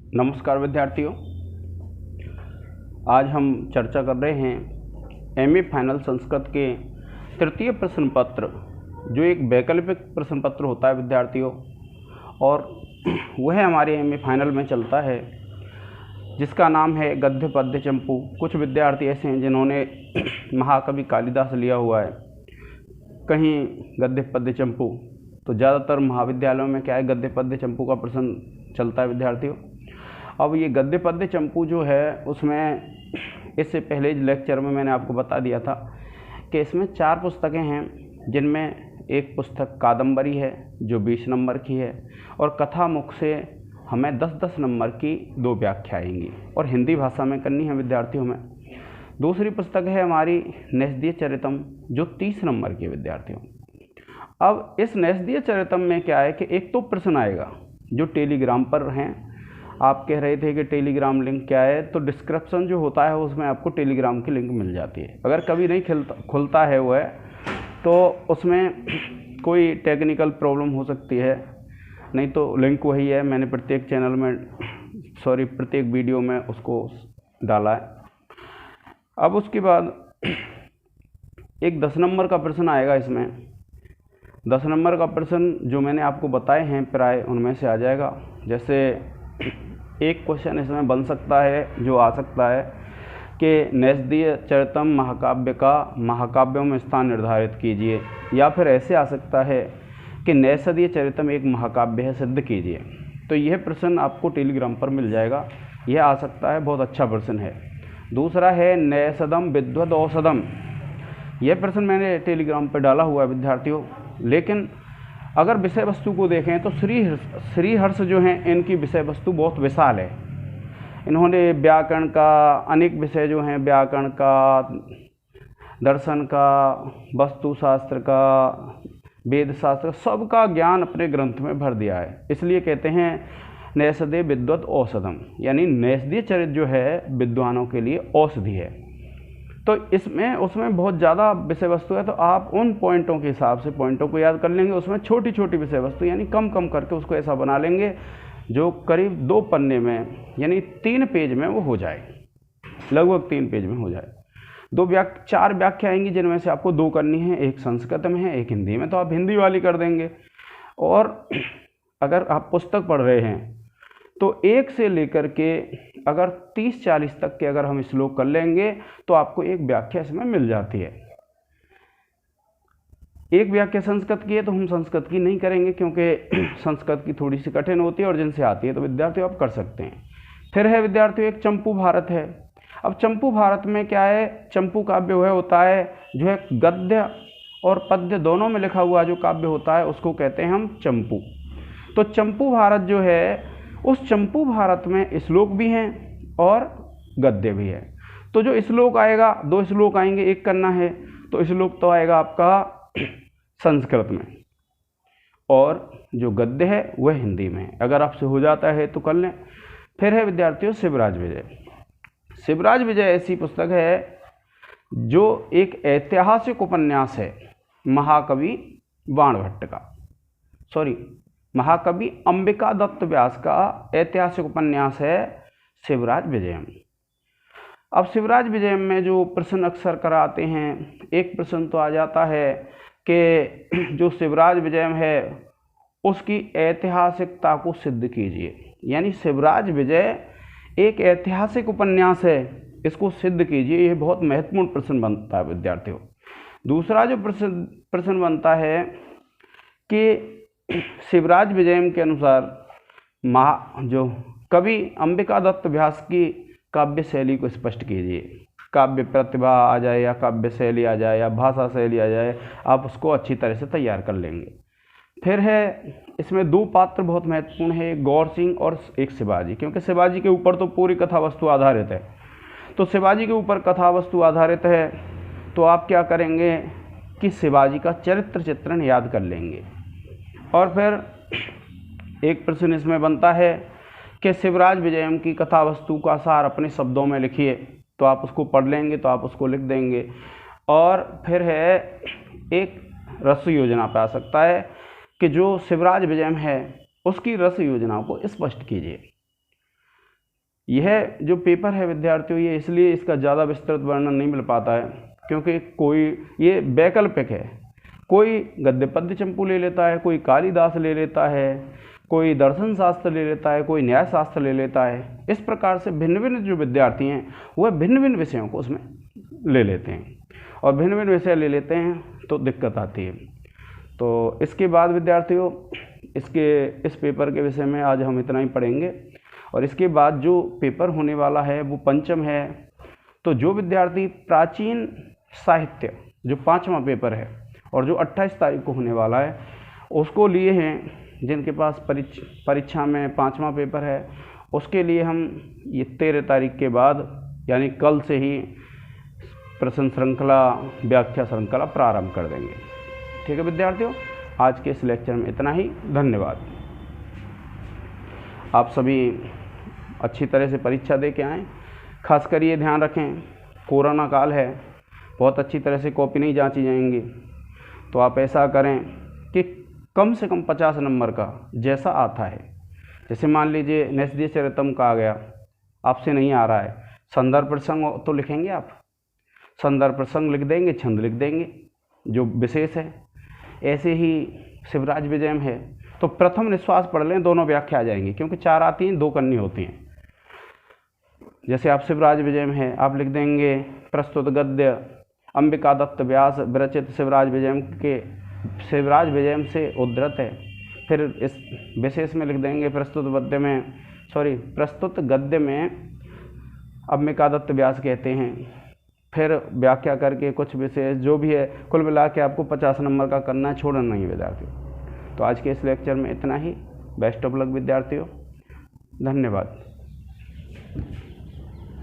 नमस्कार विद्यार्थियों, आज हम चर्चा कर रहे हैं एमए फाइनल संस्कृत के तृतीय प्रश्न पत्र, जो एक वैकल्पिक प्रश्न पत्र होता है विद्यार्थियों, और वह हमारे एमए फाइनल में चलता है, जिसका नाम है गद्य पद्य चंपू। कुछ विद्यार्थी ऐसे हैं जिन्होंने महाकवि कालिदास लिया हुआ है, कहीं गद्य पद्य चंपू। तो ज़्यादातर महाविद्यालयों में क्या है, गद्य पद्य चंपू का प्रश्न चलता है विद्यार्थियों। अब ये गद्य पद्य चंपू जो है, उसमें इससे पहले लेक्चर में मैंने आपको बता दिया था कि इसमें 4 पुस्तकें हैं, जिनमें एक पुस्तक कादम्बरी है जो 20 नंबर की है, और कथामुख से हमें 10-10 नंबर की 2 व्याख्या आएंगी, और हिंदी भाषा में करनी है विद्यार्थियों में। दूसरी पुस्तक है हमारी नैषधीय चरितम, जो 30 नंबर की है विद्यार्थियों। अब इस नैषधीय चरितम में क्या है कि एक तो प्रश्न आएगा जो टेलीग्राम पर हैं। आप कह रहे थे कि टेलीग्राम लिंक क्या है, तो डिस्क्रिप्शन जो होता है उसमें आपको टेलीग्राम की लिंक मिल जाती है। अगर कभी नहीं खुलता है वह, तो उसमें कोई टेक्निकल प्रॉब्लम हो सकती है, नहीं तो लिंक वही है। मैंने प्रत्येक चैनल में प्रत्येक वीडियो में उसको डाला है। अब उसके बाद एक 10 नंबर का प्रश्न आएगा। इसमें 10 नंबर का प्रश्न जो मैंने आपको बताए हैं प्राय उनमें से आ जाएगा। जैसे एक क्वेश्चन इसमें बन सकता है, जो आ सकता है कि नैषधीय चरितम महाकाव्य का महाकाव्यों में स्थान निर्धारित कीजिए, या फिर ऐसे आ सकता है कि नैषधीय चरितम एक महाकाव्य है, सिद्ध कीजिए। तो यह प्रश्न आपको टेलीग्राम पर मिल जाएगा, यह आ सकता है, बहुत अच्छा प्रश्न है। दूसरा है नैषधम विद्वद औषधम। यह प्रश्न मैंने टेलीग्राम पर डाला हुआ है विद्यार्थियों, लेकिन अगर विषय वस्तु को देखें तो श्रीहर्ष जो हैं, इनकी विषय वस्तु बहुत विशाल है। इन्होंने व्याकरण का अनेक विषय जो हैं, व्याकरण का, दर्शन का, वस्तु शास्त्र का, वेद शास्त्र, सबका ज्ञान अपने ग्रंथ में भर दिया है। इसलिए कहते हैं नैषधे विद्वत औषधम, यानी नैषधीय चरित जो है विद्वानों के लिए औषधि है। तो उसमें बहुत ज़्यादा विषय वस्तु है, तो आप उन पॉइंटों के हिसाब से पॉइंटों को याद कर लेंगे। उसमें छोटी छोटी विषय वस्तु यानी कम कम करके उसको ऐसा बना लेंगे जो करीब 2 पन्ने में, यानी 3 पेज में वो हो जाए, लगभग 3 पेज में हो जाए। 4 व्याख्या आएंगी, जिनमें से आपको 2 करनी है, एक संस्कृत में है, एक हिंदी में। तो आप हिंदी वाली कर देंगे। और अगर आप पुस्तक पढ़ रहे हैं तो 1 से लेकर के अगर 30-40 तक के अगर हम श्लोक कर लेंगे तो आपको एक व्याख्या इसमें मिल जाती है। एक व्याख्या संस्कृत की है, तो हम संस्कृत की नहीं करेंगे, क्योंकि संस्कृत की थोड़ी सी कठिन होती है, और जिनसे आती है तो विद्यार्थियों आप कर सकते हैं। फिर है विद्यार्थियों एक चंपू भारत है। अब चंपू भारत में क्या है, चंपू काव्य वह होता है जो है गद्य और पद्य दोनों में लिखा हुआ जो काव्य होता है, उसको कहते हैं हम चंपू। तो चंपू भारत जो है, उस चंपू भारत में श्लोक भी हैं और गद्य भी है। तो जो श्लोक आएगा, 2 श्लोक आएंगे, एक करना है, तो श्लोक तो आएगा आपका संस्कृत में, और जो गद्य है वह हिंदी में है। अगर आपसे हो जाता है तो कर लें। फिर है विद्यार्थियों शिवराज विजय। शिवराज विजय ऐसी पुस्तक है जो एक ऐतिहासिक उपन्यास है महाकवि बाणभट्ट का, महाकवि अंबिका दत्त व्यास का ऐतिहासिक उपन्यास है शिवराज विजयम। अब शिवराज विजयम में जो प्रश्न अक्सर कराते हैं, एक प्रश्न तो आ जाता है कि जो शिवराज विजयम है उसकी ऐतिहासिकता को सिद्ध कीजिए, यानी शिवराज विजय एक ऐतिहासिक उपन्यास है, इसको सिद्ध कीजिए। यह बहुत महत्वपूर्ण प्रश्न बनता है विद्यार्थियों। दूसरा जो प्रश्न बनता है कि शिवराज विजयम के अनुसार जो कवि अंबिका दत्त व्यास की काव्य शैली को स्पष्ट कीजिए। काव्य प्रतिभा आ जाए, या काव्य शैली आ जाए, या भाषा शैली आ जाए, आप उसको अच्छी तरह से तैयार कर लेंगे। फिर है इसमें 2 पात्र बहुत महत्वपूर्ण है, गौर सिंह और एक शिवाजी, क्योंकि शिवाजी के ऊपर तो पूरी कथा वस्तु आधारित है। तो शिवाजी के ऊपर कथा वस्तु आधारित है, तो आप क्या करेंगे कि शिवाजी का चरित्र चित्रण याद कर लेंगे। और फिर एक प्रश्न इसमें बनता है कि शिवराज विजयम की कथा वस्तु का सार अपने शब्दों में लिखिए, तो आप उसको पढ़ लेंगे, तो आप उसको लिख देंगे। और फिर है एक रस योजना पे आ सकता है कि जो शिवराज विजयम है उसकी रस योजना को स्पष्ट कीजिए। यह जो पेपर है विद्यार्थियों, ये इसलिए इसका ज़्यादा विस्तृत वर्णन नहीं मिल पाता है क्योंकि कोई ये वैकल्पिक है। कोई गद्य पद्य चंपू ले लेता है, कोई कालिदास ले लेता है, कोई दर्शन शास्त्र ले लेता है, कोई न्याय शास्त्र ले लेता है। इस प्रकार से भिन्न भिन्न जो विद्यार्थी हैं वह भिन्न भिन्न विषयों को उसमें ले लेते हैं, और भिन्न भिन्न विषय ले लेते हैं तो दिक्कत आती है। तो इसके बाद विद्यार्थियों इस पेपर के विषय में आज हम इतना ही पढ़ेंगे, और इसके बाद जो पेपर होने वाला है वो पंचम है। तो जो विद्यार्थी प्राचीन साहित्य जो 5वां पेपर है और जो 28 तारीख को होने वाला है उसको लिए हैं, जिनके पास परीक्षा में 5वां पेपर है, उसके लिए हम ये 13 तारीख के बाद यानी कल से ही प्रश्न श्रृंखला व्याख्या श्रृंखला प्रारंभ कर देंगे। ठीक है विद्यार्थियों, आज के इस लेक्चर में इतना ही। धन्यवाद। आप सभी अच्छी तरह से परीक्षा दे के आएँ। खासकर ये ध्यान रखें, कोरोना काल है, बहुत अच्छी तरह से कॉपी नहीं जांची जाएंगी, तो आप ऐसा करें कि कम से कम 50 नंबर का जैसा आता है, जैसे मान लीजिए नैषधीय चरितम का आ गया, आपसे नहीं आ रहा है, संदर्भ प्रसंग तो लिखेंगे आप, संदर्भ प्रसंग लिख देंगे, छंद लिख देंगे जो विशेष है। ऐसे ही शिवराज विजयम है तो प्रथम निश्वास पढ़ लें, दोनों व्याख्या आ जाएंगी, क्योंकि 4 आती हैं, 2 करनी होती हैं। जैसे आप शिवराज विजयम है, आप लिख देंगे प्रस्तुत गद्य अंबिका दत्त व्यास विरचित शिवराज विजयम से उद्धृत है। फिर इस विशेष में लिख देंगे प्रस्तुत गद्य में अंबिका दत्त व्यास कहते हैं। फिर व्याख्या करके कुछ विशेष जो भी है, कुल मिला के आपको 50 नंबर का करना है, छोड़ना नहीं है विद्यार्थियों। तो आज के इस लेक्चर में इतना ही। बेस्ट ऑफ लक विद्यार्थियों, धन्यवाद।